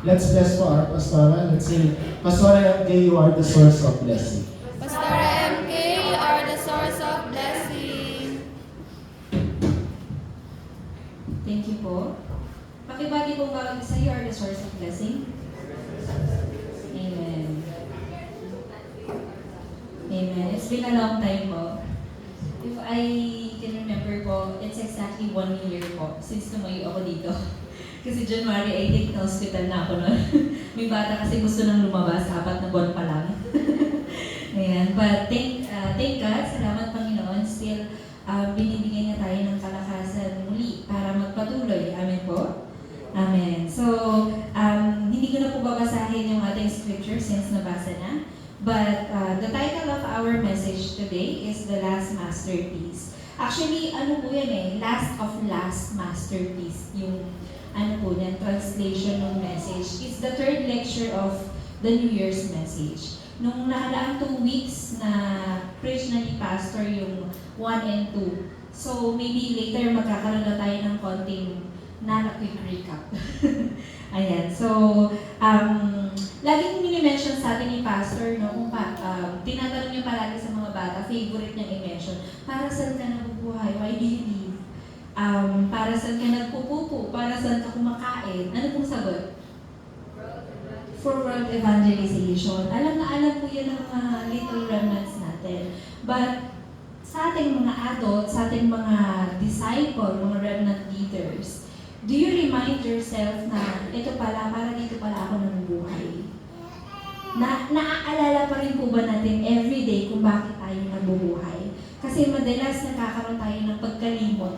Let's bless for our Pastora. Let's say, Pastora MK, you are the source of blessing. Pastora MK, you are the source of blessing. Thank you po. Pakibati po bawat isa, you are the source of blessing. Amen. Amen. It's been a long time po. If I can remember po, it's exactly 1 year po since tumayo ako dito. Kasi January, I think na hospital na ako noon. May bata kasi gusto nang lumabas, 4 na buwan pa lang. Ayan. But thank God, salamat Panginoon, still binibigyan niya tayo ng kalakasan muli para magpatuloy. Amen po? Amen. So, hindi ko na po babasahin yung ating scripture since nabasa na. But the title of our message today is The Last Masterpiece. Actually, ano po yan eh? Last of Last Masterpiece. Yung ano po yan, translation ng message. It's the third lecture of the New Year's message. Nung nakalaang 2 weeks na preach na ni Pastor yung 1 and 2. So, maybe later magkakaroon na tayo ng konting quick recap. Ayan. So, laging mini-mention sa atin ni Pastor, no, kung tinatanong niyo palagi sa mga bata, favorite niyang i-mention, para saan ka nabubuhay? Why do you live? Para saan ka nagpupupo? Para saan ka kumakain? Ano pong sagot? For world evangelization. Alam na alam po yan ng mga little remnants natin. But sa ating mga adults, sa ating mga disciple, mga remnant leaders, do you remind yourself na ito pala, para dito pala ako nabubuhay? Naaalala pa rin po ba natin everyday kung bakit tayo nabubuhay? Kasi madalas nakakaroon tayo ng pagkalimot.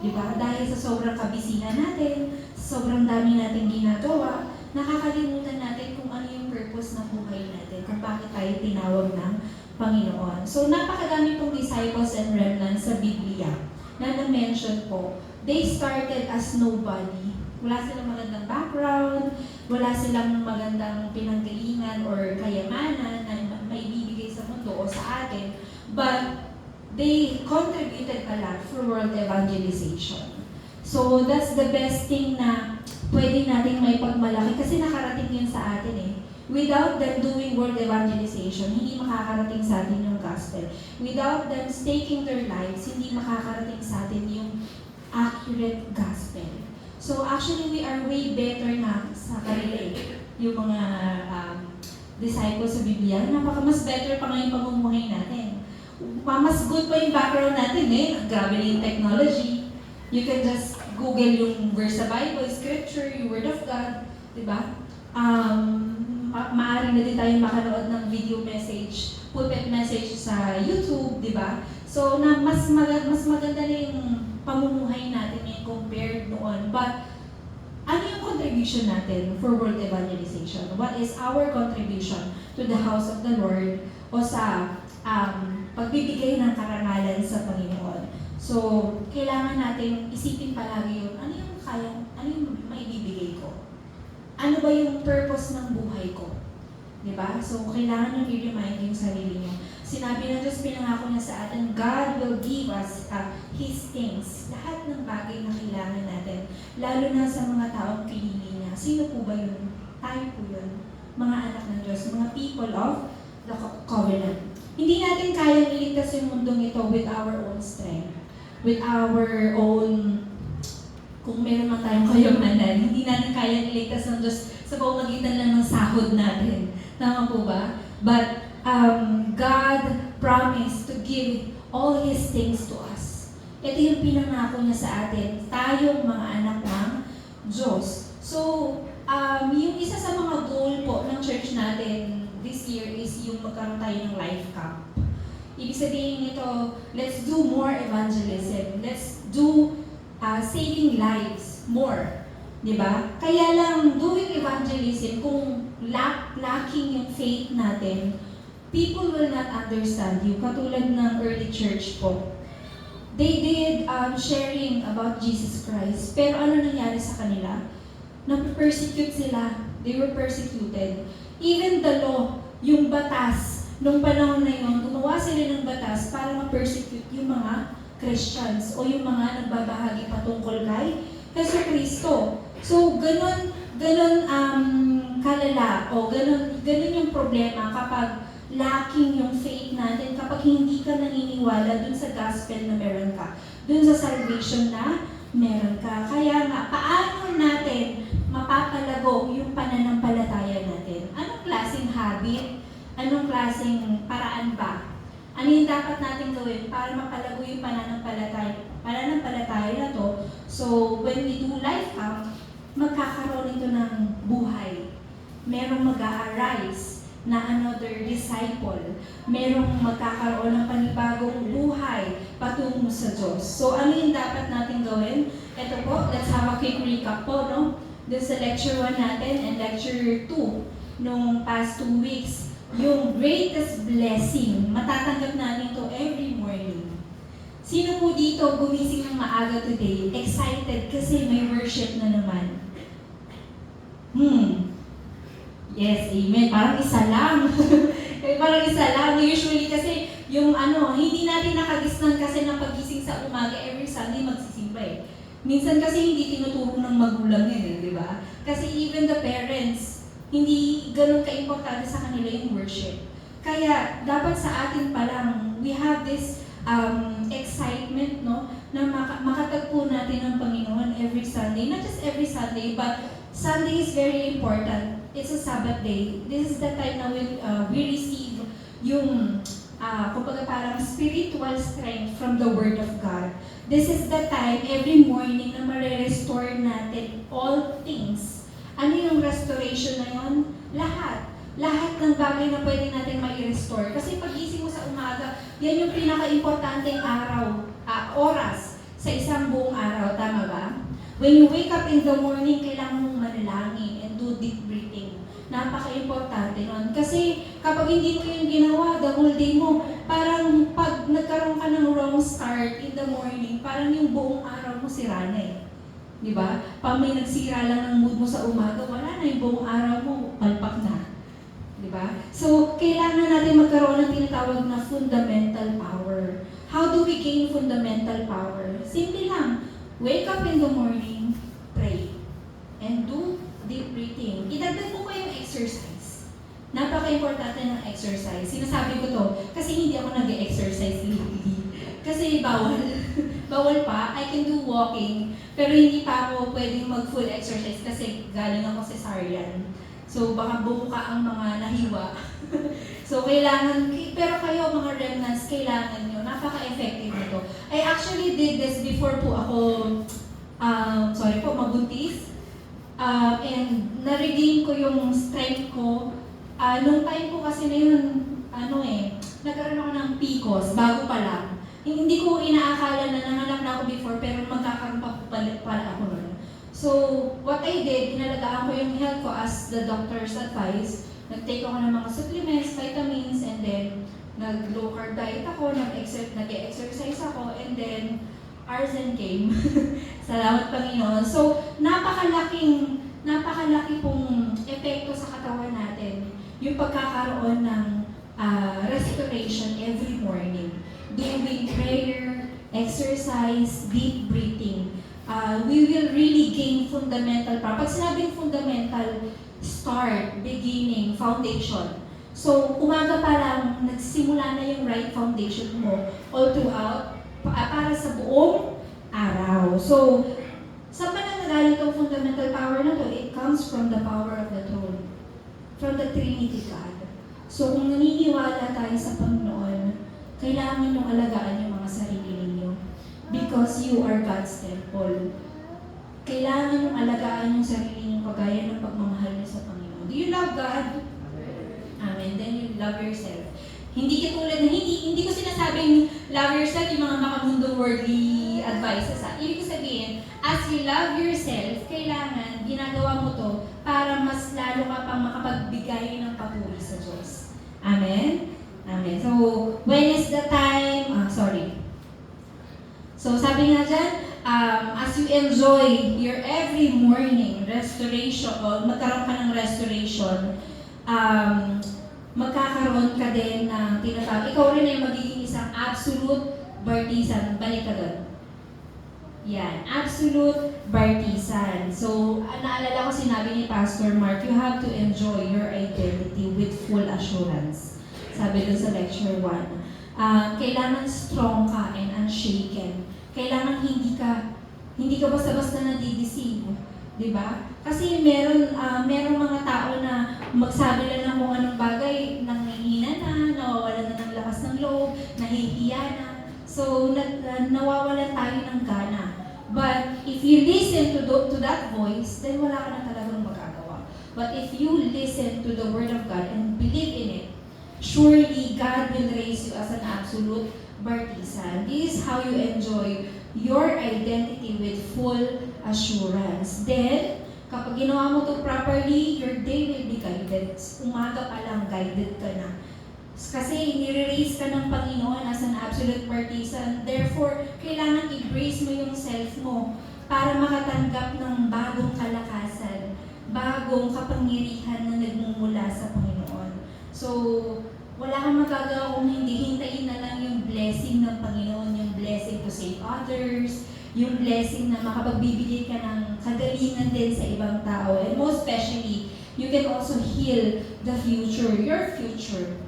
Diba? Dahil sa sobrang kabisihan natin, sa sobrang dami nating ginagawa, nakakalimutan natin kung ano yung purpose ng buhay natin, kung bakit tayo tinawag ng Panginoon. So, napakadami pong disciples and remnants sa Biblia na na-mention po. They started as nobody. Wala silang magandang background, wala silang magandang pinanggalingan or kayamanan na maibibigay sa mundo o sa atin. But they contributed a lot for world evangelization. So that's the best thing na pwede nating may pagmalaki kasi nakarating yun sa atin eh. Without them doing world evangelization, hindi makakarating sa atin yung gospel. Without them staking their lives, hindi makakarating sa atin yung accurate gospel. So actually, we are way better na sa kanila eh. Yung mga disciples sa Biblia, mas better pa ngayon pamumuhay natin. Mas good pa yung background natin eh. Grabe na yung technology. You can just Google yung verse sa Bible, scripture, yung word of God. Diba? Maaari na din tayo makanood ng video message, pulpit message sa YouTube, diba? So, mas maganda na yung pamumuhay natin ngayon compared noon. But, ano yung contribution natin for world evangelization? What is our contribution to the house of the Lord o sa pagbibigay ng karangalan sa Panginoon? So, kailangan natin isipin palagi yun, ano yung maibibigay ko? Ano ba yung purpose ng buhay ko? Diba? So, kailangan nyo i-remind yung sarili nyo. Sinabi ng Diyos, pinangako niya sa atin, God will give us His things. Lahat ng bagay na kailangan natin. Lalo na sa mga taong pinili niya. Sino po ba yun? Tayo po yun. Mga anak ng Diyos. Mga people of the covenant. Hindi natin kayang iligtas yung mundong ito with our own strength. With our own, kung meron man tayong kayamanan, hindi natin kayang iligtas ng Diyos sa pamamagitan lang ng sahod natin. Tama po ba? But God promised to give all His things to us. Ito yung pinangako niya sa atin, tayong mga anak ng Diyos. So, yung isa sa mga goal po ng church natin this year is yung magkaroon tayo ng life camp. Ibig sabihin nito, let's do more evangelism. Let's do saving lives more. Diba? Kaya lang, doing evangelism, kung lacking yung faith natin, people will not understand you. Katulad ng early church po. They did sharing about Jesus Christ. Pero ano nangyari sa kanila? Nape-persecute sila. They were persecuted. Even the law, yung batas, nung panahon na yun, gumawa sila ng batas para ma-persecute yung mga Christians o yung mga nagbabahagi patungkol kay Jesu Kristo. So, ganun kalala o ganun yung problema kapag lacking yung faith natin, kapag hindi ka naniniwala dun sa gospel na meron ka, dun sa salvation na meron ka. Kaya nga, paano natin mapapalago yung pananampalataya natin? Anong klaseng habit? Anong klaseng paraan ba? Ano yung dapat natin gawin para mapalago yung pananampalataya na to? So, when we do life camp, magkakaroon ito ng buhay. Merong mag-a-arise na another disciple. Merong magkakaroon ng panibagong buhay patungo sa Diyos. So, ano yung dapat natin gawin? Ito po, let's have a quick recap po, no? Dun sa lecture 1 natin and lecture 2 nung past 2 weeks. Yung greatest blessing, matatanggap natin to every morning. Sino po dito gumising ng maaga today, excited kasi may worship na naman? Yes, amen. Parang isa lang. Parang isa lang. Usually kasi yung hindi natin nakagisnan kasi ng pagising sa umaga every Sunday magsisimba eh. Minsan kasi hindi tinuturo ng magulang yun eh, di ba? Kasi even the parents, hindi ganun ka-importante sa kanila yung worship. Kaya dapat sa atin pa lang, we have this excitement, no, na makatagpo natin ng Panginoon every Sunday. Not just every Sunday, but Sunday is very important. It's a Sabbath day. This is the time na we receive yung, kumbaga parang spiritual strength from the Word of God. This is the time every morning na ma-restore natin all things. Ano yung restoration na yun? Lahat. Lahat ng bagay na pwede natin mai-restore. Kasi pagising mo sa umaga, yan yung pinaka-importanteng oras sa isang buong araw. Tama ba? When you wake up in the morning, kailangan mong manalangin and do deep breathing. Napaka-importante nun. Kasi kapag hindi mo yung ginawa, the whole day mo, parang pag nagkaroon ka ng wrong start in the morning, parang yung buong araw mo sira na eh. Diba? Pag may nagsira lang ng mood mo sa umaga, wala na yung buong araw mo, palpak na. Diba? So, kailangan natin magkaroon ng tinatawag na fundamental power. How do we gain fundamental power? Simple lang. Wake up in the morning, pray, and do deep breathing. Idagdag mo ko yung exercise. Napaka-importante ng exercise. Sinasabi ko to, kasi hindi ako nag-exercise lately. Kasi bawal. Bawal pa. I can do walking, pero hindi pa ako pwedeng mag-full exercise kasi galing ako cesarean. So, baka bumuka ang mga nahiwa. So, kailangan, pero kayo mga remnants, kailangan nyo. Napaka-effective nito. I actually did this before po ako, mabuntis. And na-regain ko yung strength ko. Nung time ko kasi na yun, nagkaroon ako ng PCOS, bago pa lang. Hindi ko inaakala na nanganak na ako before, pero magkakaroon pa pala ako nun. So, what I did, inalagaan ko yung health ko as the doctor's advice. Nag-take ako ng mga supplements, vitamins, and then nag-low carb diet ako, nag-exercise ako, and then Arsen came. Salamat Panginoon. So, napaka-laki pong epekto sa katawan natin yung pagkakaroon ng restoration every morning. Doing prayer, exercise, deep breathing. We will really gain fundamental power. Pag sinabing fundamental, start, beginning, foundation. So, umaga pa lang, nagsimula na yung right foundation mo all throughout para sa buong araw. So, saan ba nanggagaling itong fundamental power na to? It comes from the power of the throne. From the Trinity God. So, kung naniniwala tayo sa Panginoon, kailangan niyong alagaan yung mga sarili ninyo. Because you are God's temple. Kailangan niyong alagaan yung sarili niyo kagaya ng pagmamahal niyo sa Panginoon. Do you love God? Amen. Then you love yourself. Hindi katulad na, hindi ko sinasabing love yourself yung mga makamundong worldly advices. Ibig ko sabihin, as you love yourself, kailangan ginagawa mo to para mas lalo ka pang makapagbigay ng papuri sa Diyos. Amen? Amen. So, when is the time? So, sabi nga dyan, as you enjoy your every morning restoration, o magkaroon ka ng restoration, magkakaroon ka din ng tinatawag. Ikaw rin ay magiging isang absolute partisan. Balik ka doon. Yan, absolute bartisan. So, naalala ko sinabi ni Pastor Mark, you have to enjoy your identity with full assurance. Sabi dun sa lecture 1. Kailangan strong ka and unshaken. Kailangan hindi ka basta-basta nadideceive. Diba? Kasi merong mga tao na magsabi lang ng kung anong bagay, nanghihina na, nawawalan na ng lakas ng loob, nahihiya na. So, nawawalan tayo ng gana. But if you listen to that voice, then wala ka na talagang magagawa. But if you listen to the Word of God and believe in it, surely God will raise you as an absolute bartisan. This is how you enjoy your identity with full assurance. Then, kapag ginawa mo to properly, your day will be guided. Umaga pa lang, guided ka na. Kasi nire-raise ka ng Panginoon as an absolute partisan. Therefore, kailangan i-brace mo yung self mo para makatanggap ng bagong kalakasan, bagong kapangyarihan na nagmumula sa Panginoon. So, wala kang magagawa kung hindi hintayin na lang yung blessing ng Panginoon, yung blessing to save others, yung blessing na makapagbibigay ka ng kagalingan din sa ibang tao. And most especially, you can also heal the future, your future,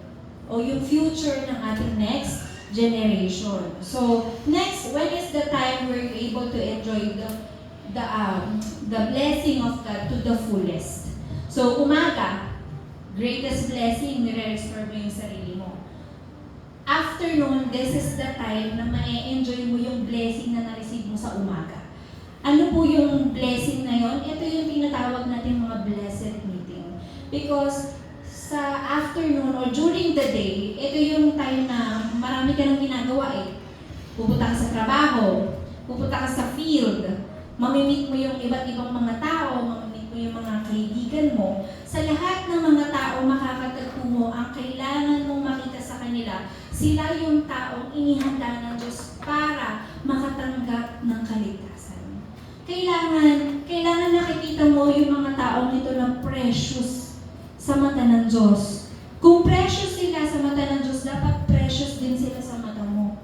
o yung future ng ating next generation. So, next, when is the time where you're able to enjoy the blessing of God to the fullest? So, umaga, greatest blessing, nire-restore mo yung sarili mo. Afternoon, this is the time na ma-enjoy mo yung blessing na na-receive mo sa umaga. Ano po yung blessing na yon? Ito yung tinatawag natin mga blessed meeting. Because sa afternoon or during the day, ito yung time na marami ka nang ginagawa eh. Pupunta ka sa trabaho, pupunta ka sa field, mamimit mo yung iba't ibang mga tao, mamimit mo yung mga kaibigan mo. Sa lahat ng mga tao makakatagpo mo, ang kailangan mong makita sa kanila, sila yung taong inihanda ng Diyos para makatanggap ng kaligtasan. Kailangan nakikita mo yung mga taong ito na precious sa mata ng Diyos. Kung precious sila sa mata ng Diyos, dapat precious din sila sa mata mo.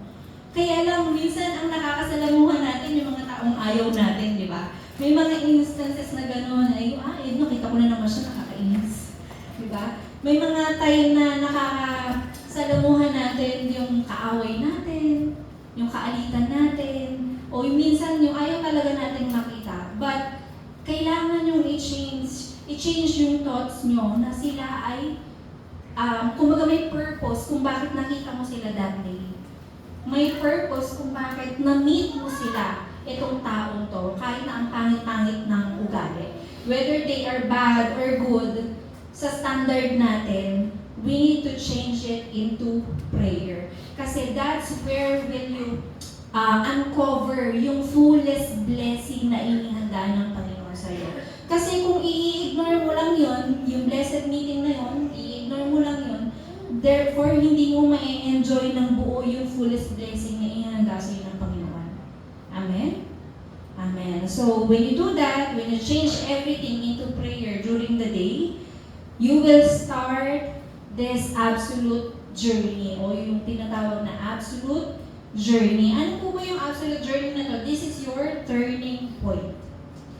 Kaya lang, minsan ang nakakasalamuhan natin yung mga taong ayaw natin, di ba? May mga instances na gano'n, nakita ko na naman siya, nakakainis. Di ba? May mga time na nakakasalamuhan natin yung kaaway natin, yung kaalitan natin, o yung minsan yung ayaw talaga natin makita. But, kailangan yung i-change yung thoughts nyo na sila ay, kumbaga may purpose kung bakit nakita mo sila that day. May purpose kung bakit na-meet mo sila, itong taong to, kahit na ang pangit-pangit ng ugali. Whether they are bad or good, sa standard natin, we need to change it into prayer. Kasi that's where will you uncover yung fullest blessing na inihanda ng Panginoon sa'yo. Kasi kung i-ignore mo lang yon, yung blessed meeting na yon, i-ignore mo lang yon, therefore hindi mo ma-enjoy ng buo yung fullest blessing na inihanda sa'yo ng Panginoon. Amen? Amen. So when you do that, when you change everything into prayer during the day, you will start this absolute journey o yung tinatawag na absolute journey. Ano po ba yung absolute journey na to? This is your turning point.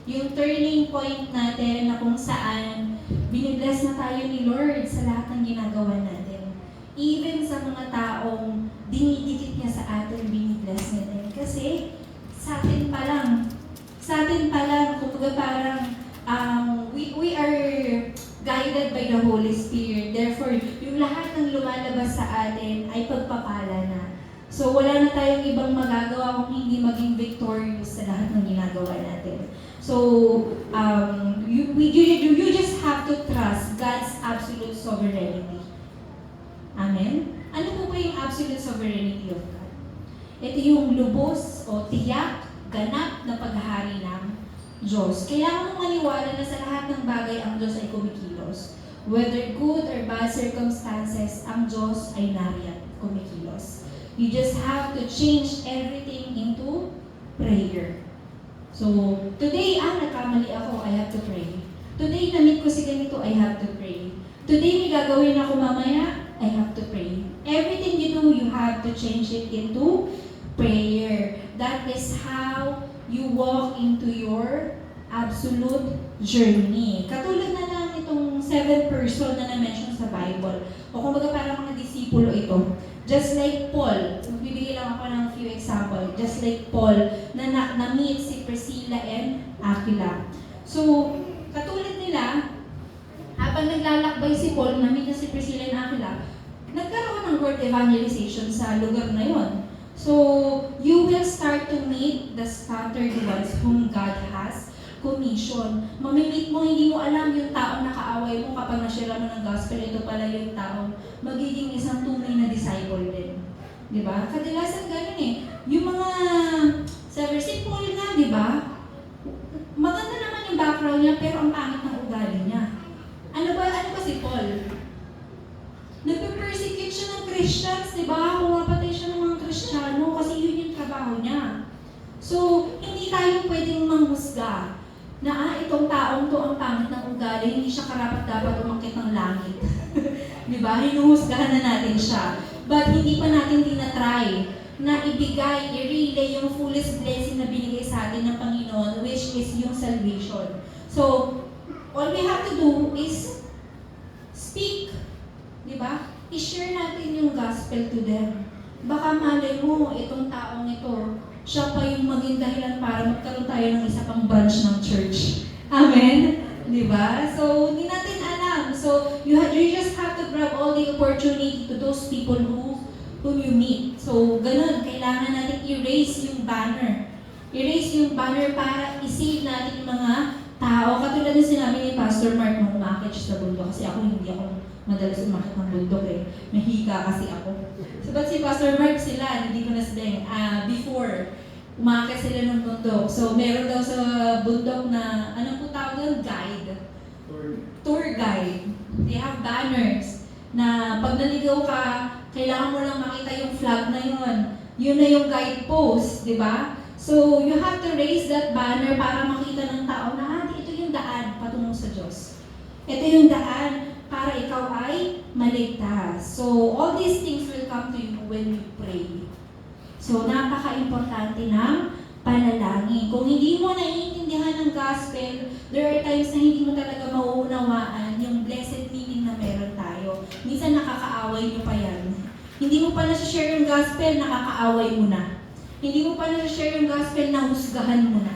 Yung turning point natin na kung saan binibless na tayo ni Lord sa lahat ng ginagawa natin. Even sa mga taong dinidikit niya sa atin, binibless niya din. Kasi sa atin pa lang, kumbaga parang we are guided by the Holy Spirit. Therefore, yung lahat ng lumalabas sa atin ay pagpapala na. So, wala na tayong ibang magagawa kung hindi maging victorious sa lahat ng ginagawa natin. So, you just have to trust God's absolute sovereignty. Amen? Ano po ba yung absolute sovereignty of God? Ito yung lubos o tiyak, ganap na paghahari ng Diyos. Kailangan mong maniwala na sa lahat ng bagay ang Diyos ay kumikilos. Whether good or bad circumstances, ang Diyos ay nariyan, kumikilos. You just have to change everything into prayer. So, today, nagkamali ako, I have to pray. Today, na-meet ko si ganito, I have to pray. Today, may gagawin ako mamaya, I have to pray. Everything you do, you have to change it into prayer. That is how you walk into your absolute journey. Katulad na lang itong 7 person na na-mention sa Bible. O kumbaga parang mga disipulo ito. Just like Paul, magbibigay lang ako ng few example. Just like Paul, na-meet si Priscilla and Aquila. So, katulad nila, habang naglalakbay si Paul, na-meet na si Priscilla and Aquila, nagkaroon ng word evangelization sa lugar na yon. So, you will start to meet the scattered ones whom God has commission. Mamimit mo, hindi mo alam yung taong nakaaway mo kapag nashare mo ng gospel, ito pala yung taong magiging isang tunay na disciple din. Diba? Kadalasan ganun eh. Yung mga, si Paul nga, diba? Maganda naman yung background niya, pero ang pangit ng ugali niya. Ano ba si Paul? Nagpe-persecute siya ng Christians, diba? Pumapatay siya ng mga Kristiyano kasi yun yung trabaho niya. So, hindi tayo pwedeng manghusga na itong taong to ang pangit ng ugali, hindi siya karapat-dapat umakit ng langit. Diba? Hinuhusgahan na natin siya. But hindi pa natin tinatry na ibigay, i-relay yung fullest blessing na binigay sa atin ng Panginoon, which is yung salvation. So, all we have to do is speak. Diba? I-share natin yung gospel to them. Baka malay mo, itong taong ito, siya pa yung maging dahilan para magkaroon tayo ng isa pang branch ng church. Amen? Diba? So, hindi natin alam. So, you just have to grab all the opportunity to those people whom you meet. So, ganun, kailangan natin erase yung banner. Erase yung banner para i-save natin yung mga tao. Katulad ng sinabi ni Pastor Mark nung umakit siya sa bundok. Kasi ako hindi ako madalas umakit ng bundok eh. Mahika kasi ako. So, ba't si Pastor Mark sila, hindi ko na sila before, umakit sila ng bundok. So, meron daw sa bundok na, ano po tawag doon? Guide. Tour guide. They have banners na pag naligaw ka, kailangan mo lang makita yung flag na yun. Yun na yung guidepost, di ba? So, you have to raise that banner para makita ng tao na, ito yung daan patungo sa Diyos. Ito yung daan para ikaw ay maligtas. So, all these things will come to you when you pray. So, napaka-importante ng panalangin. Kung hindi mo naiintindihan ng gospel, there are times na hindi mo talaga mauunawaan yung blessed meaning na meron tayo. Minsan nakakaaway mo pa yan. Hindi mo pa na-share yung gospel, nakakaaway mo na. Hindi mo pa na-share yung gospel, nahusgahan mo na.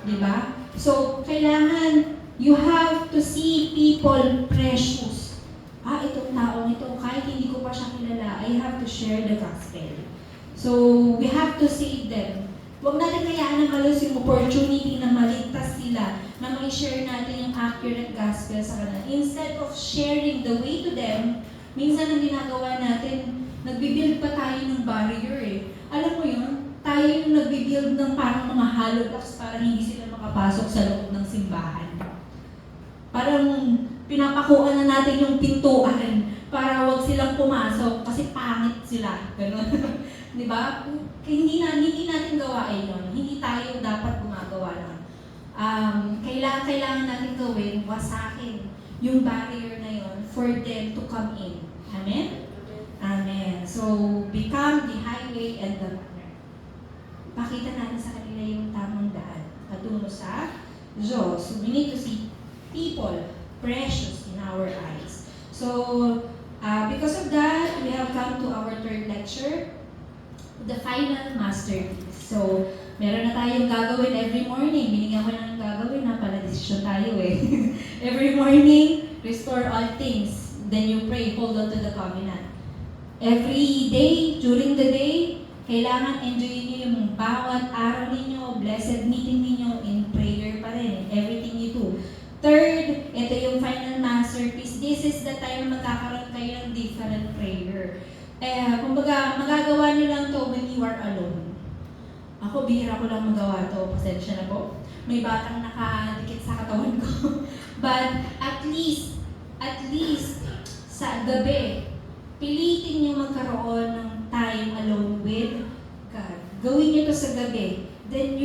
Diba? So, kailangan you have to see people precious. Itong taong ito, kahit hindi ko pa siya kilala, I have to share the gospel. So, we have to save them. Huwag natin kayaan na malus yung opportunity na maligtas sila, na ma-share natin yung accurate gospel sa kanila. Instead of sharing the way to them, minsan ang ginagawa natin, nagbibuild pa tayo ng barrier eh. Alam mo yun, tayo yung nagbibuild ng parang mga hollow blocks para hindi sila makapasok sa loob ng simbahan. Parang pinapakuan na natin yung pintuan para wag silang pumasok kasi pangit sila. Ganun. Di ba? Hindi natin gawain yun. Hindi tayo dapat gumagawa nun. Kailangan natin gawin, wasakin yung barrier na yun for them to come in. Amen? Amen. So, become the highway and the banner. Pakita natin sa kanila yung tamang daan patungo sa Diyos. So, we need to see people precious in our eyes. So, because of that, we have come to our third lecture, the final masterpiece. So, meron na tayong gagawin every morning. Binigyan ko na ng gagawin na pala desisyon tayo eh. Every morning, restore all things. Then you pray, hold on to the covenant. Every day, during the day, kailangan enjoyin niyo yung bawat araw ninyo, blessed meeting ninyo in prayer pa rin, everything you do. Third, ito yung final masterpiece. This is the time na magkakaroon kayo ng different prayer. Kumbaga, magagawa niyo lang to when you are alone. Ako, bihira ko lang magawa to. Pasensya na po. May batang nakadikit sa katawan ko. But at least, sa gabi, pilitin niyo magkaroon ng time alone with God. Gawin niyo to sa gabi. Then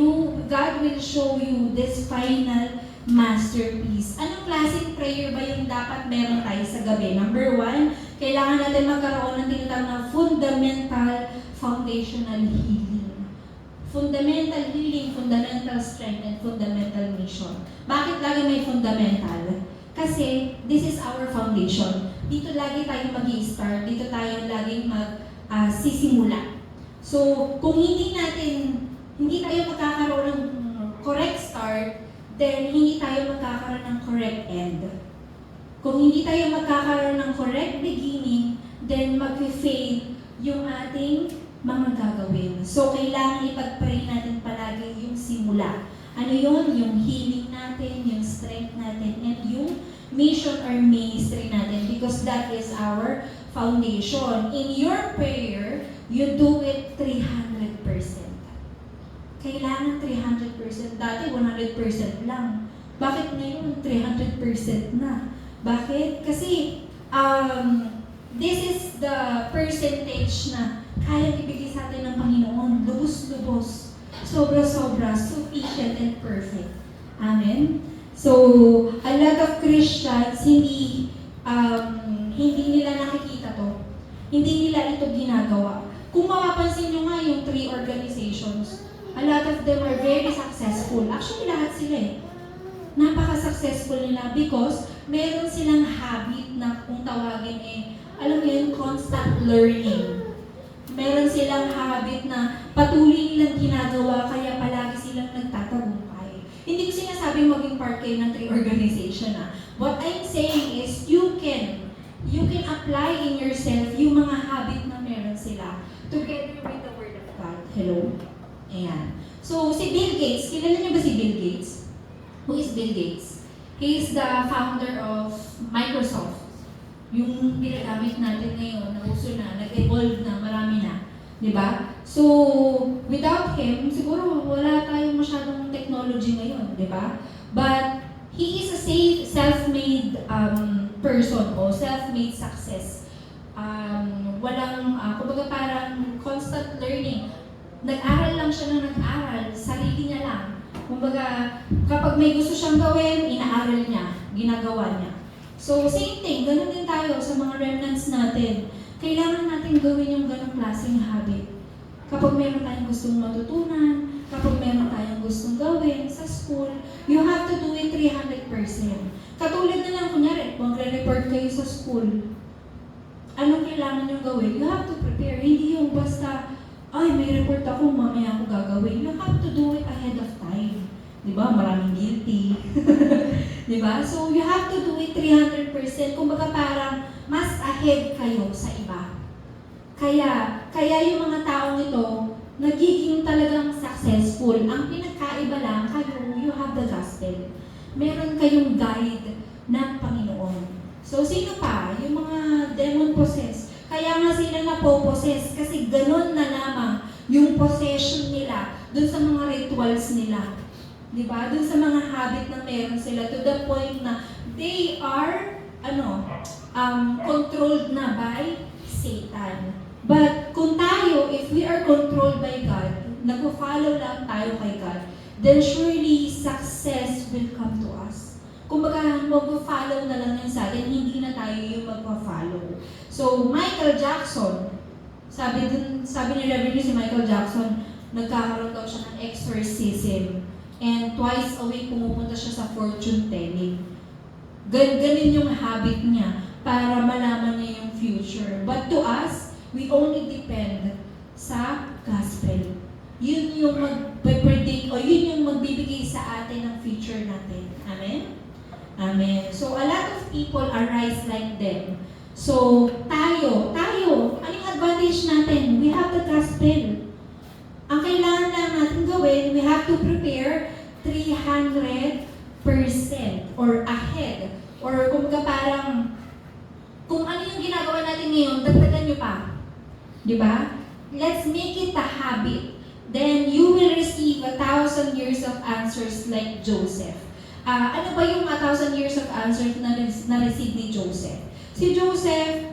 God will show you this final masterpiece. Anong klaseng prayer ba yung dapat meron tayo sa gabi? Number 1, kailangan natin magkaroon ng tinatawag na fundamental foundational healing. Fundamental healing, fundamental strength, and fundamental mission. Bakit lagi may fundamental? Kasi this is our foundation. Dito lagi tayo mag-i-start, dito tayo laging sisimula. So, kung hindi tayo magkakaroon ng correct start, then hindi tayo magkakaroon ng correct end. Kung hindi tayo magkakaroon ng correct beginning, then mag-fail yung ating mga gagawin. So, kailangan ipag-pray natin palagi yung simula. Ano yun? Yung healing natin, yung strength natin, and yung mission or ministry natin, because that is our foundation. In your prayer, you do it 300%. Kailangan 300%. Dati 100% lang. Bakit ngayon 300% na? Bakit? Kasi this is the percentage na kaya ibigay sa atin ng Panginoon. Lubos-lubos. Sobra-sobra. Sufficient and perfect. Amen? So, a lot of Christians, hindi nila nakikita to. Hindi nila ito ginagawa. Kung mapapansin nyo nga yung 3 organizations, a lot of them are very successful. Actually, lahat sila eh. Napaka-successful nila because meron silang habit na kung tawagin alam mo yun, constant learning. Meron silang habit na patuloy nilang ginagawa kaya palagi silang nagtatagumpay. Hindi ko sinasabing maging part kayo ng 3 organization . What I'm saying is you can apply in yourself yung mga habit na meron sila together with the Word of God. Hello? Ayan. So, si Bill Gates, kilala niyo ba si Bill Gates? Who is Bill Gates? He is the founder of Microsoft. Yung ginagamit natin ngayon, na uso na, nag-evolve na, marami na. Diba? So, without him, siguro wala tayong masyadong technology ngayon, diba? But, he is a self-made person o self-made success. Kumbaga parang constant learning. Nag-aral lang siya na nag-aral, sarili niya lang. Kumbaga, kapag may gusto siyang gawin, inaaral niya, ginagawa niya. So, same thing, ganun din tayo sa mga remnants natin. Kailangan natin gawin yung ganung klaseng habit. Kapag meron tayong gustong matutunan, kapag meron tayong gustong gawin sa school, you have to do it 300%. Katulad na lang, kunyari, magre-report kayo sa school. Anong kailangan nyo gawin? You have to prepare. Hindi yung basta, ay, may report ako, mamaya ako gagawin. You have to do it ahead of time. Diba? Maraming guilty. Diba? So, you have to do it 300%. Kumbaga parang mas ahead kayo sa iba. Kaya yung mga taong ito, nagiging talagang successful. Ang pinagkaiba lang kayo, you have the gospel. Meron kayong guide ng Panginoon. So, sino pa? Yung mga demon possessed. Kaya nga sila napopossess kasi ganun na lamang yung possession nila dun sa mga rituals nila. Diba? Dun sa mga habit na meron sila to the point na they are controlled na by Satan. But kung tayo, if we are controlled by God, nag-follow lang tayo kay God, then surely success will come to us. Kumbaga, mag-follow na lang yun sa atin, hindi na tayo yung mag-follow. So, Michael Jackson, sabi ni Reverend si Michael Jackson, nagkakaroon daw siya ng exorcism. And twice a week pumupunta siya sa fortune telling. Ganun yung habit niya para malaman niya yung future. But to us, we only depend sa gospel. Yun yung mag-predict o yun yung magbibigay sa atin ng future natin. Amen? Amen. So, a lot of people arise like them. So, tayo, anong advantage natin? We have the gospel. Ang kailangan lang natin gawin, we have to prepare 300% or ahead. Or kumbaga parang, kung ano yung ginagawa natin ngayon, dagdagan nyo pa. Diba? Let's make it a habit. Then you will receive 1,000 years of answers like Joseph. Ano ba yung 1,000 years of answers na receive ni Joseph? Si Joseph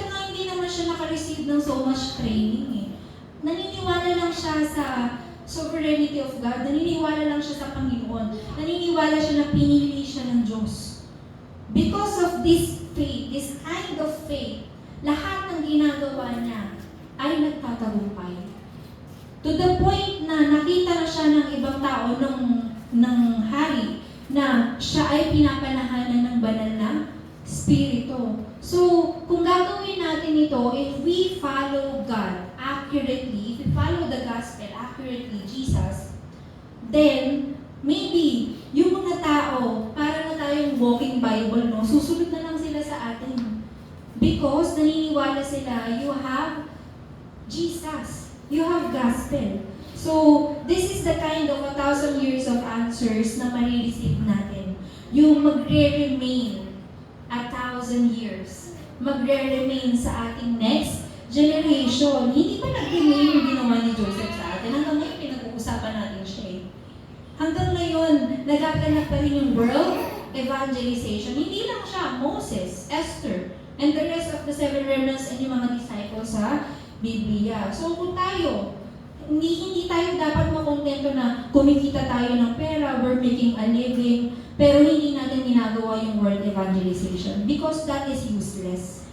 nga hindi naman siya naka-receive ng so much training eh. Naniniwala lang siya sa sovereignty of God. Naniniwala lang siya sa Panginoon. Naniniwala siya na pinili siya ng Diyos. Because of this faith, this kind of faith, lahat ng ginagawa niya ay nagtatagumpay. To the point na nakita na siya ng ibang tao ng hari na siya ay pinapanahanan ng banal na spirito. So, kung gagawin natin ito, if we follow God accurately, if we follow the gospel accurately, Jesus, then maybe yung mga tao, para na tayong walking Bible, no? Susunod na lang sila sa atin. Because naniniwala sila, you have Jesus. You have gospel. So, this is the kind of 1,000 years of answers na marireceive natin. Yung magre-remain 1,000 years. Magre-remain sa ating next generation. Hindi pa nag-remain yung ginawa ni Joseph sa atin. Hanggang ngayon, pinag-uusapan natin siya eh. Hanggang ngayon, nagaganap pa rin yung world evangelization. Hindi lang siya, Moses, Esther, and the rest of the 7 remnants and yung mga disciples sa Biblia. So kung tayo, hindi tayo dapat makontento na kumikita tayo ng pera, we're making a living, pero hindi natin ginagawa yung world evangelization because that is useless.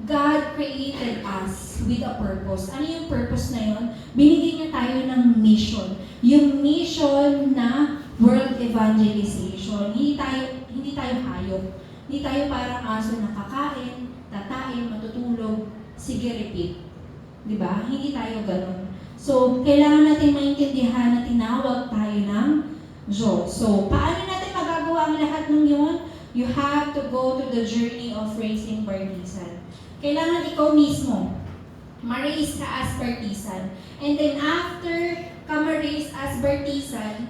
God created us with a purpose. Ano yung purpose na yun? Binigyan niya tayo ng mission. Yung mission na world evangelization. Hindi tayo hayop. Hindi tayo parang aso na kakain, tatain, matutulog, sige repeat. Diba? Hindi tayo ganun. So, kailangan natin maintindihan na tinawag tayo ng Diyos. So, paano natin magagawa ang lahat ng yun? You have to go to the journey of raising partisan. Kailangan ikaw mismo, ma-raise ka as partisan. And then after ka ma-raise as partisan,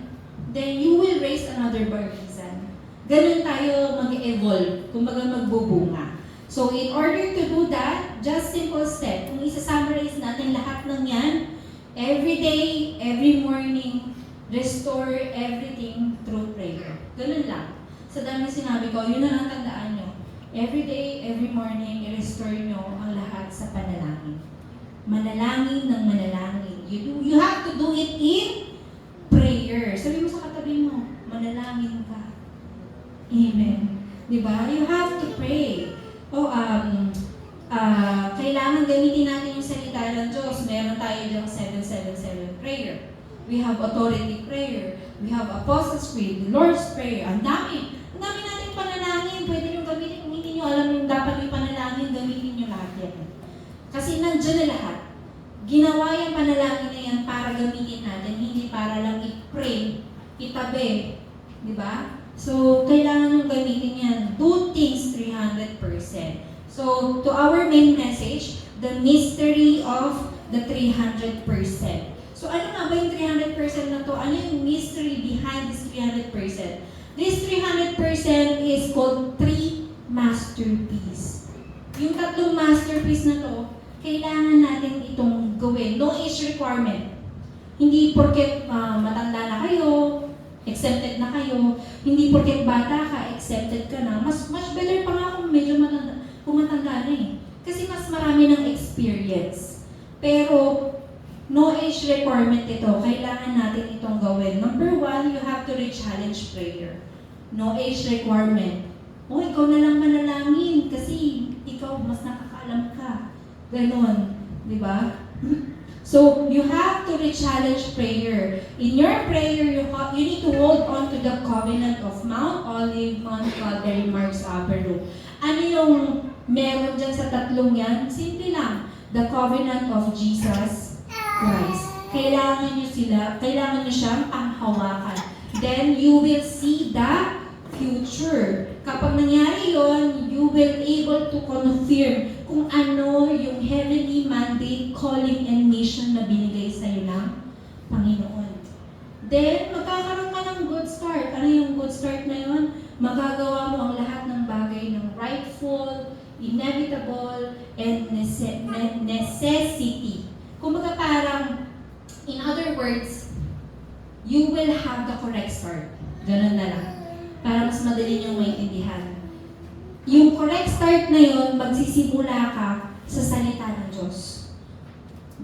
then you will raise another partisan. Ganun tayo mag-evolve, kumbaga magbubunga. So in order to do that, just simple step. Kung isa-summarize natin lahat ng yan, every day, every morning, restore everything through prayer. Ganun lang. Sa dami sinabi ko, yun na lang tandaan nyo. Every day, every morning, i-restore nyo ang lahat sa panalangin. Manalangin ng manalangin. You have to do it in prayer. Sabi mo sa katabi mo, manalangin ka. Amen. Diba? You have to pray. Kailangan gamitin natin yung salita ng Diyos. Meron tayo diyang 777 prayer. We have authority prayer. We have Apostles' Creed, Lord's Prayer. Ang dami. Ang dami natin panalangin. Pwede nyo gamitin. Kung hindi nyo alam yung dapat yung panalangin, gamitin nyo lahat yan. Kasi nandiyan na lahat. Ginawa yung panalangin na yan para gamitin natin, hindi para lang i-pray, itabi. Diba? So, kailangan yung gamitin yan. Do things 300%. So, to our main message, the mystery of the 300%. So, ano nga ba yung 300% na to? Ano yung mystery behind this 300%? This 300% is called 3 masterpiece. Yung 3 masterpiece na to, kailangan natin itong gawin. No age requirement. Hindi porket matanda na kayo, accepted na kayo. Hindi porket bata ka, accepted ka na. Mas better pa nga kung medyo matanda na eh. Kasi mas marami ng experience. Pero, no age requirement ito. Kailangan natin itong gawin. Number 1, you have to re-challenge prayer. No age requirement. Ikaw na lang manalangin kasi ikaw mas nakakaalam ka. Ganon. Diba? So, you have to re-challenge prayer. In your prayer, you need to hold on to the covenant of Mount Olive, Mount Calvary, Mark's Upper Room. Ano yung meron dyan sa 3 yan? Simple lang. The covenant of Jesus Christ. Kailangan nyo siyang panghawakan. Then, you will see the future. Kapag nangyari yon, you will able to confirm kung ano yung heavenly mandate, calling, and mission na binigay sa'yo ng Panginoon. Then, magkakaroon ka ng good start. Ano yung good start na yon? Magagawa mo ang lahat ng bagay ng rightful, inevitable, and necessity. Kumbaga parang, in other words, you will have the correct start. Ganun na lang. Para mas madali niyong maintindihan. Yung correct start na yun, magsisimula ka sa salita ng Diyos.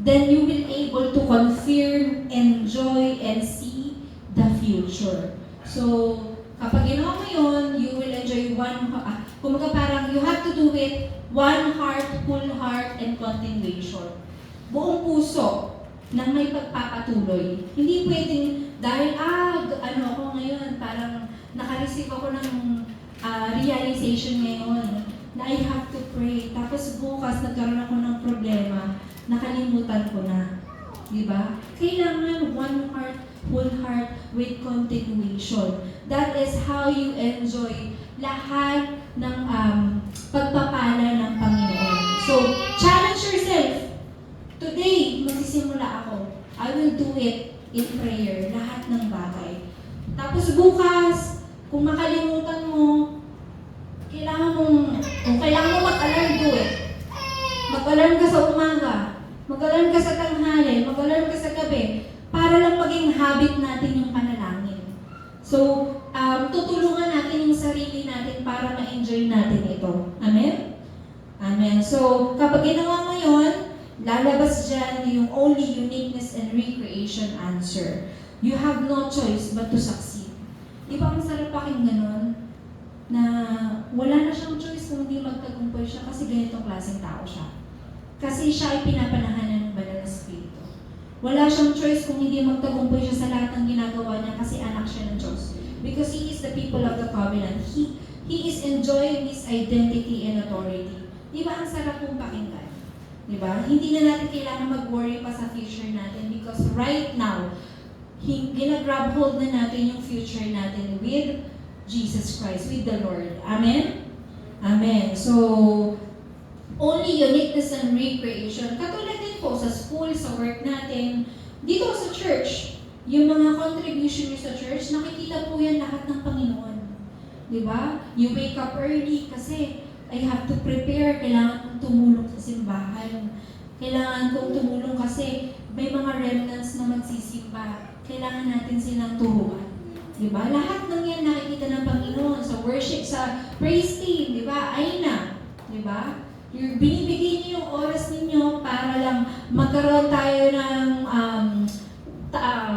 Then you will able to confirm, enjoy, and see the future. So, kapag ginawa mo yun, you will enjoy kumbaga parang you have to do it one heart, full heart, and continuation. Buong puso. na may pagpapatuloy. Hindi pwedeng dahil, ano ako ngayon, parang nakareceive ako ng realization ngayon na I have to pray. Tapos bukas nagkaroon ako ng problema, nakalimutan ko na. Diba? Kailangan one heart, whole heart with continuation. That is how you enjoy lahat ng pagpapala ng Panginoon. So, challenge yourself. Today, magsisimula ako. I will do it in prayer, lahat ng bagay. Tapos bukas, kung makalimutan mo, kung kailangan mo mag-alarm, do it. Mag-alarm ka sa umaga, mag-alarm ka sa tanghali, mag-alarm ka sa gabi, para lang maging habit natin yung panalangin. So, tutulungan natin yung sarili natin para ma-enjoy natin ito. Amen? Amen. So, kapag ginawa mo yun, lalabas dyan yung only uniqueness and recreation answer. You have no choice but to succeed. Di ba ang sarap pakinggan nun? Na wala na siyang choice kung hindi magtagumpay siya kasi ganitong klaseng tao siya. Kasi siya ay pinapanahanan ng banal na spirito. Wala siyang choice kung hindi magtagumpay siya sa lahat ng ginagawa niya kasi anak siya ng Diyos. Because he is the people of the covenant. He is enjoying his identity and authority. Di ba ang sarap kong pakinggan? Diba? Hindi na natin kailangan mag-worry pa sa future natin because right now, gina-grab hold na natin yung future natin with Jesus Christ, with the Lord. Amen? Amen. So, only uniqueness and recreation. Katulad din po sa school, sa work natin, dito sa church, yung mga contribution nyo sa church, nakikita po yan lahat ng Panginoon. Diba? You wake up early kasi I have to prepare, kailangan kong tumulong sa simbahan. Kailangan kong tumulong kasi may mga remnants na magsisimba. Kailangan natin silang turuan. Diba? Lahat ng yan nakikita ng Panginoon sa worship, sa praise team, diba? Ay na. Diba? Binibigay niyo yung oras ninyo para lang magkaroon tayo ng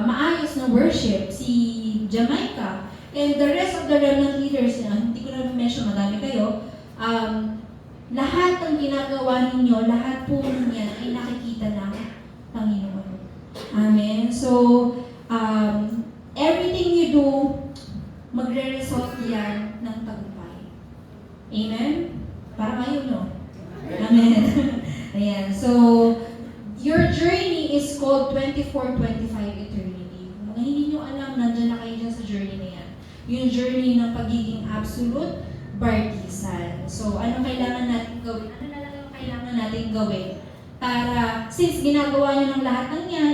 maayos na worship. Si Jamaica and the rest of the remnant leaders, hindi ko na mention, madami kayo, lahat ng ginagawa ninyo, lahat po niyan ay nakikita ng Panginoon. Amen? So, everything you do, magre-result yan ng tagumpay. Amen? Para kayo, no? Amen. Ayan. So, your journey is called 24-25 eternity. Kung hindi nyo alam, nandyan na kayo dyan sa journey na yan. Yung journey ng pagiging absolute partisan. So, ano kailangan natin gawin? Ano na lang yung kailangan natin gawin? Para, since ginagawa nyo ng lahat ng yan,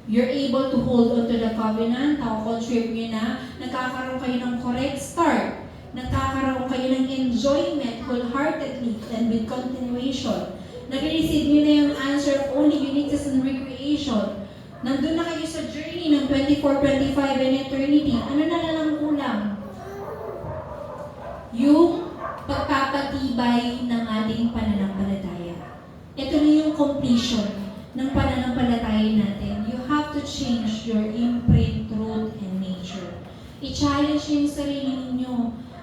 you're able to hold on to the covenant, contribute nyo na, nagkakaroon kayo ng correct start, nagkakaroon kayo ng enjoyment wholeheartedly and with continuation. Nag-receive nyo na yung answer of only uniqueness and recreation. Nandun na kayo sa journey ng 24, 25, and eternity. Ano na lang kulang? Yung pagpapatibay ng ating pananampalataya. Ito na yung completion ng pananampalataya natin. You have to change your imprint, root, and nature. I-challenge yung sarili ninyo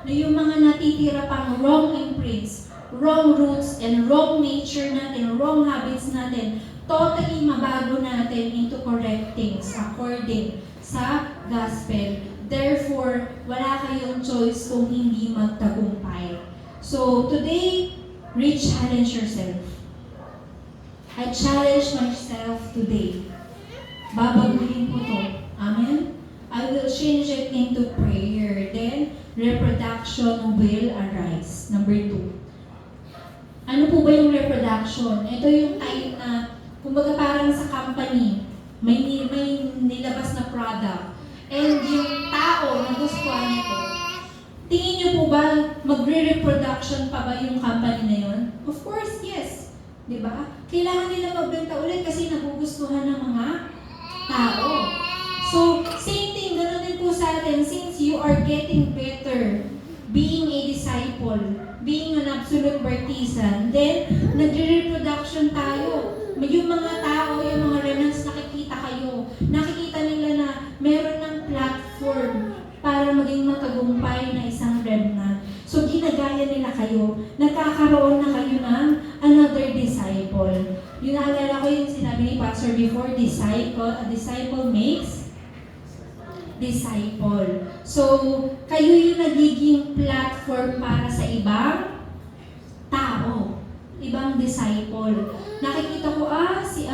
na yung mga natitira pang wrong imprints, wrong roots, and wrong nature natin, wrong habits natin, totally mabago natin into correct things according sa gospel. Therefore, wala kayong choice kung hindi magtagumpay. So, today, re-challenge yourself. I challenge myself today. Babaguhin ko to. Amen? I will change it into prayer. Then, reproduction will arise. Number 2. Ano po ba yung reproduction? Ito yung time na, kumbaga parang sa company, may nilabas na product. And yung tao na gustuhan nito, tingin niyo po ba magre-reproduction pa ba yung company na yun? Of course, yes. Diba? Kailangan nila magbenta ulit kasi nagugustuhan ng mga tao. So, same thing, ganoon din po sa atin. Since you are getting better, being a disciple, being an absolute partisan, then nagre-reproduction tayo. Yung mga tao, yung mga remnants, nakikita kayo. Nakikita nila na meron ng platform para maging matagumpay na isang remnant. So, ginagaya nila kayo. Nagkakaroon na kayo ng another disciple. Yung naalala ko yung sinabi ni Pastor before, a disciple makes disciple. So, kayo yung nagiging platform para sa ibang tao, ibang disciple. Nakikita ko, si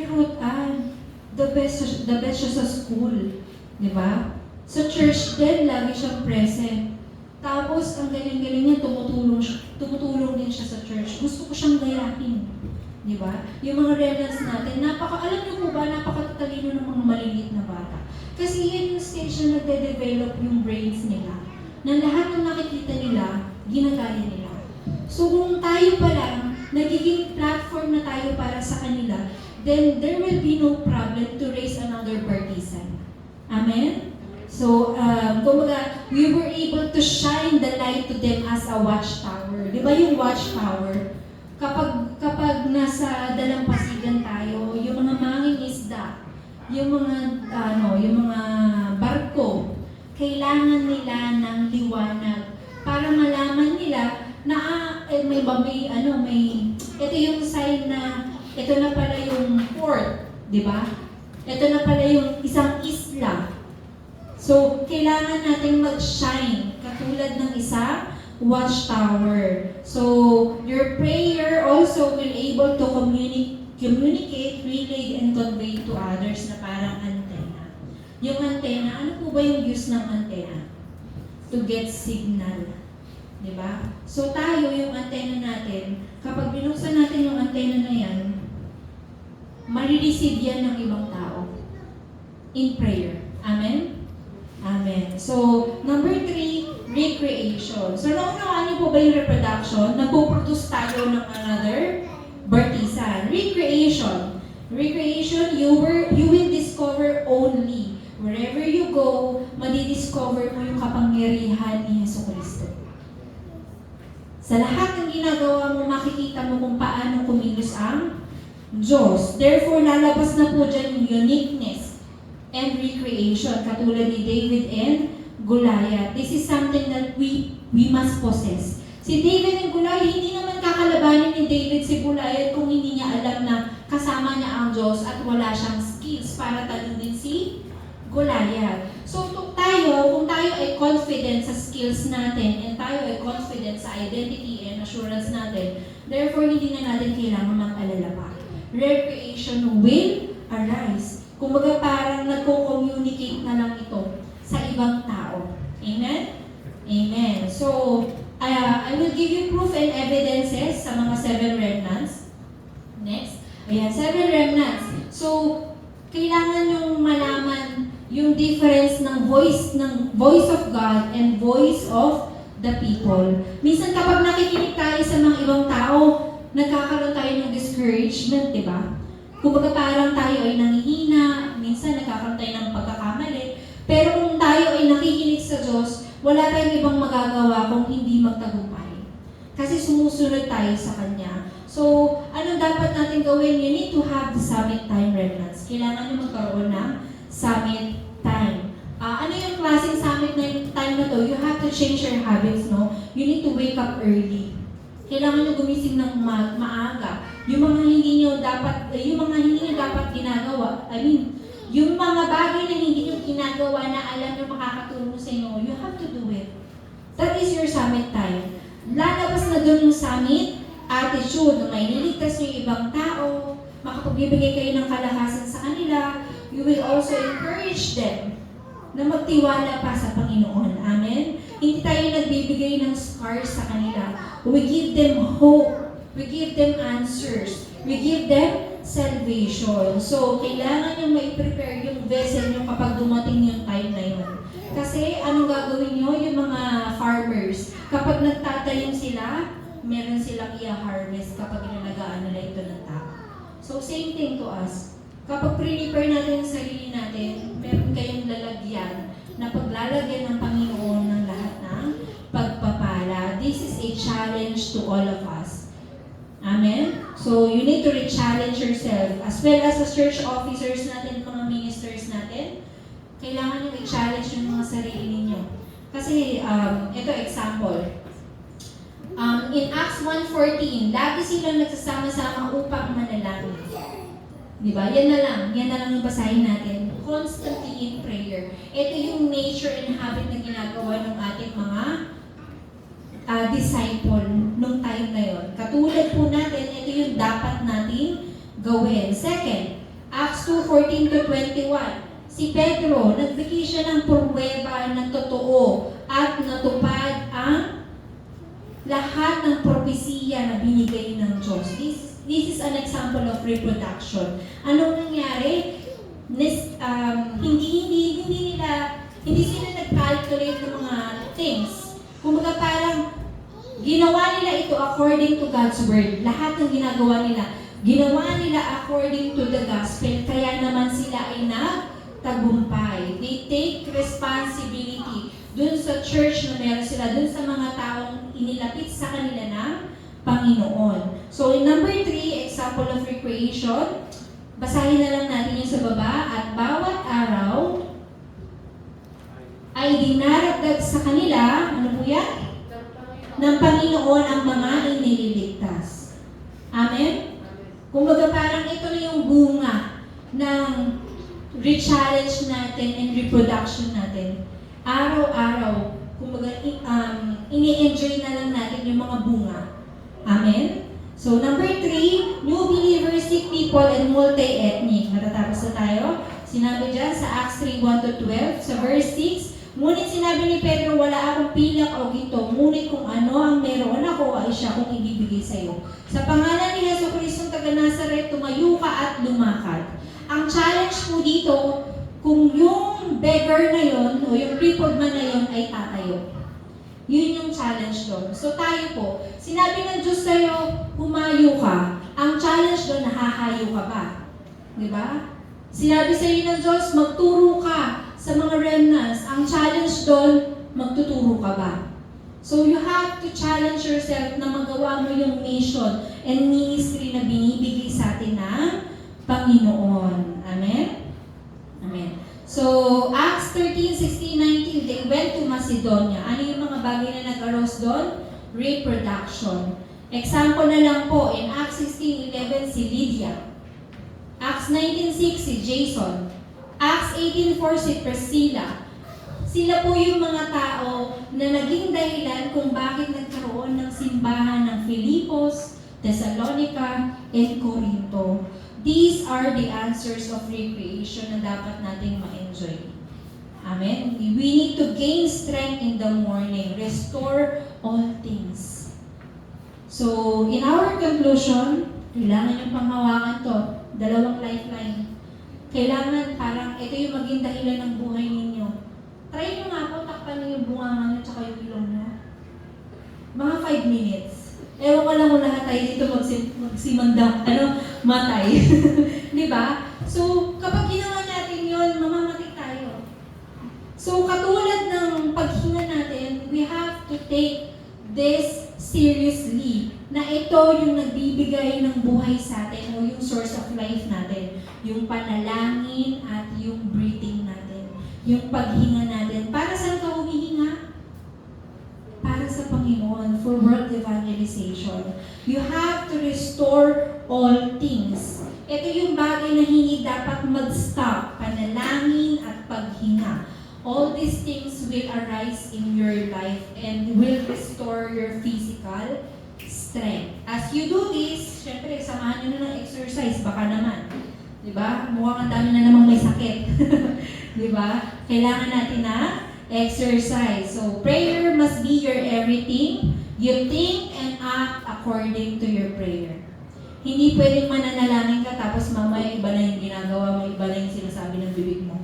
Ruth Ann, the best siya sa school, di ba? Sa church din, lagi siyang present. Tapos, ang galing-galing niya, tumutulong din siya sa church. Gusto ko siyang gayahin. Di ba? Yung mga remnants natin, alam niyo po ba, napakatalino ng mga maliliit na bata. Kasi yan yung stage na nagde-develop yung brains nila. Na lahat ng nakikita nila, ginagaya nila. So kung tayo pa lang, nagiging platform na tayo para sa kanila, then there will be no problem to raise another partisan. Amen? So, kumbaga, we were able to shine the light to them as a watchtower. Di ba yung watchtower? Kapag nasa dalampasigan tayo, yung mga mangingisda, yung mga barko, kailangan nila ng liwanag para malaman nila na ito yung sign na ito na pala yung port, di ba? Ito na pala yung isang isla. So, kailangan nating mag-shine katulad ng isang watchtower. So, your prayer also will able to communicate, relay, and convey to others na parang antenna. Yung antenna, ano po ba yung use ng antenna? To get signal. Diba? So, tayo, yung antenna natin, kapag binuksan natin yung antenna na yan, marireceive yan ng ibang tao in prayer. Amen? Amen. So, number 3, recreation. So, naunawaan niyo po ba yung reproduction? Nagpo-produce tayo ng another bartisan. Recreation. Recreation, you will discover only. Wherever you go, madidiscover mo yung kapangyarihan ni Jesucristo. Sa lahat ng ginagawa mo, makikita mo kung paano kumilos ang Diyos. Therefore, lalabas na po dyan yung uniqueness and recreation, katulad ni David and Goliath. This is something that we must possess. Si David and Goliath, hindi naman kakalabanin ni David si Goliath kung hindi niya alam na kasama niya ang Diyos at wala siyang skills para talunin si Goliath. So kung tayo ay confident sa skills natin and tayo ay confident sa identity and assurance natin, therefore hindi na natin kailangan mag-alala pa. Recreation will arise. Kumbaga parang nagko-communicate na lang ito sa ibang tao. Amen? Amen. So, I will give you proof and evidences sa mga 7 remnants. Next. Ayan, 7 remnants. So, kailangan yung malaman yung difference ng voice of God and voice of the people. Minsan kapag nakikinig tayo sa mga ibang tao, nagkakaroon tayo ng discouragement, di ba? Kumbaga parang tayo ay nangihina, minsan nagkakaroon tayo ng pagkakamali. Pero kung tayo ay nakikinig sa Diyos, wala tayong ibang magagawa kung hindi magtagumpay. Kasi sumusunod tayo sa Kanya. So, ano dapat natin gawin? You need to have the summit time remnants. Kailangan nyo magkaroon ng summit time. Ano yung klaseng summit time na to? You have to change your habits, no? You need to wake up early. Kailangan nyo gumising ng maaga. Yung mga hindi nyo dapat ginagawa, yung mga bagay na hindi nyo ginagawa na alam nyo makakatulong sa inyo, you have to do it. That is your summit time. Lalabas na doon yung summit attitude na may niligtas nyo yung ibang tao, makapagbibigay kayo ng kalakasan sa kanila, you will also encourage them na magtiwala pa sa Panginoon. Amen? Hindi tayo nagbibigay ng scars sa kanila. We give them hope. We give them answers. We give them salvation. So, kailangan nyo mai-prepare yung vessel nyo kapag dumating yung time na yun. Kasi, anong gagawin nyo? Yung mga farmers, kapag nagtatanim sila, meron silang i-harvest kapag inalagaan nila ito ng tao. So, same thing to us. Kapag prepare natin yung sarili natin, meron kayong lalagyan na paglalagyan ng Panginoon ng lahat ng pagpapala. This is a challenge to all of us. Amen? So, you need to re-challenge yourself. As well as the church officers natin, mga ministers natin, kailangan nyo i-challenge yung mga sarili ninyo. Kasi, ito example. In Acts 1:14, lagi silang nagsasama-sama upang manalangin. Diba? Yan na lang yung basahin natin. Constantly in prayer. Ito yung nature and habit na ginagawa ng ating mga disciple nung time na yon. Katulad po natin, ito yung dapat nating gawin. Second, Acts 2:14-21. Si Pedro, nagbigay siya ng pruweba ng totoo at natupad ang lahat ng propesiya na binigay ng Diyos. This is an example of reproduction. Anong nangyari? Hindi sila nag-calculate ng mga things. Kumbaga parang ginawa nila ito according to God's word. Lahat ng ginagawa nila according to the gospel. Kaya naman sila ay nagtagumpay. They take responsibility dun sa church na meron sila, dun sa mga taong inilapit sa kanila ng Panginoon. So in number 3, example of recreation, basahin na lang natin yung sa baba. At bawat araw ay dinaragdag sa kanila, ano po yan? Ng Panginoon ang mga inililigtas. Amen? Kumbaga parang ito na yung bunga ng re-challenge natin and reproduction natin. Araw-araw, kumbaga ini-enjoy na lang natin yung mga bunga. Amen? So number 3, new believers, sick people, and multi-ethnic. Matatapos na tayo. Sinabi dyan sa Acts 3:1-12, sa verse 6, ngunit sinabi ni Pedro, wala akong pilak o ginto, ngunit kung ano ang meron ako ay siya kung ibibigay sa iyo. Sa pangalan ni Jesucristo taga Nazaret, tumayo ka at lumakad. Ang challenge po dito, kung yung beggar na yon o yung crippled man na yon ay tatayo. Yun yung challenge doon. So tayo po, sinabi ng Diyos sa'yo, humayo ka. Ang challenge doon, nahahayo ka ba? Diba? Sinabi sa'yo ng Diyos, magturo ka sa mga remnants. Ang challenge doon, magtuturo ka ba? So you have to challenge yourself na magawa mo yung mission and ministry na binibigay sa atin ng Panginoon. Amen? Amen. So, Acts 13:16-19, they went to Macedonia. Ano yung mga bagay na nag-arose doon? Reproduction. Example na lang po, in Acts 16:11, si Lydia. Acts 19:6, si Jason. Acts 18:4, si Priscilla. Sila po yung mga tao na naging dahilan kung bakit nagkaroon ng simbahan ng Filipos, Thessalonica, and Corinto. These are the answers of recreation na dapat nating ma-enjoy. Amen? We need to gain strength in the morning. Restore all things. So, in our conclusion, kailangan yung panghawakan to. 2 lifeline. Kailangan parang ito yung maging dahilan ng buhay ninyo. Try nyo nga po, takpan nyo yung bunga nyo tsaka yung ilong nyo. Mga 5 minutes. Ewan ko lang kung lahat tayo dito matay. Di ba? So, kapag ginawa natin yun, mamamatay tayo. So, katulad ng paghinga natin, we have to take this seriously. Na ito yung nagbibigay ng buhay sa atin o yung source of life natin. Yung panalangin at yung breathing natin. Yung paghinga natin. Para saan ka humihinga? Para sa Panginoon, for world evangelization. You have to restore all things. Ito yung bagay na hindi dapat mag-stop. Panalangin at paghinga. All these things will arise in your life and will restore your physical strength. As you do this, syempre, samahan nyo na ng exercise. Baka naman. Diba? Mukhang ang dami na namang may sakit. Diba? Kailangan natin na exercise. So, prayer must be your everything. You think and act according to your prayer. Hindi pwedeng mananalangin ka tapos mamaya iba na yung ginagawa mo, iba na yung sinasabi ng bibig mo.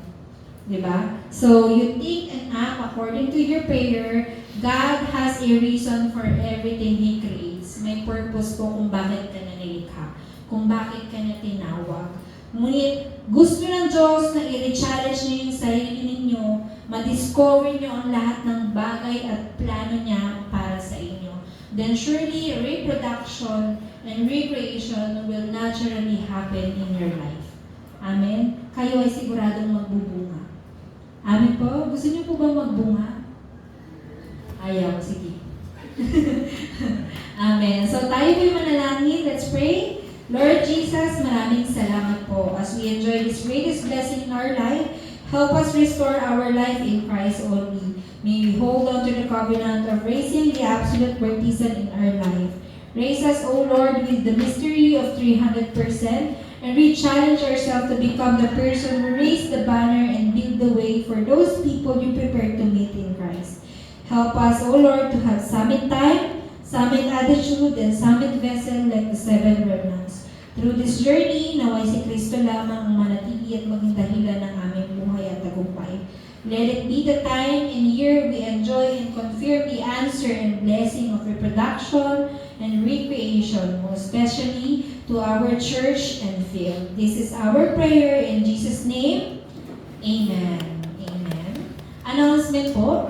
Diba? So, you think and act according to your prayer. God has a reason for everything He creates. May purpose po kung bakit ka na nilikha. Kung bakit ka na tinawag. Ngunit, gusto ng Diyos na i-challenge niyo yung sarili ninyo, ma-discover niyo ang lahat ng bagay at plano niya para sa inyo. Then surely, reproduction and recreation will naturally happen in your life. Amen? Kayo ay siguradong magbubunga. Amen po? Gusto niyo po ba magbunga? Ayaw, sige. Tayo po'y manalangin. Let's pray. Lord Jesus, maraming salamat po as we enjoy this greatest blessing in our life. Help us restore our life in Christ only. May we hold on to the covenant of raising the absolute partisan in our life. Raise us, O Lord, with the mystery of 300%, and we challenge ourselves to become the person who raised the banner and build the way for those people you prepare to meet in Christ. Help us, O Lord, to have summit time, summit attitude, and summit vessel like the 7 remnants. Through this journey, naway si Kristo lamang ang manatili at maging dahilan ng aming buhay at tagumpay. Let it be the time and year we enjoy and confirm the answer and blessing of reproduction and recreation, most especially to our church and field. This is our prayer in Jesus' name. Amen. Amen. Announcement po.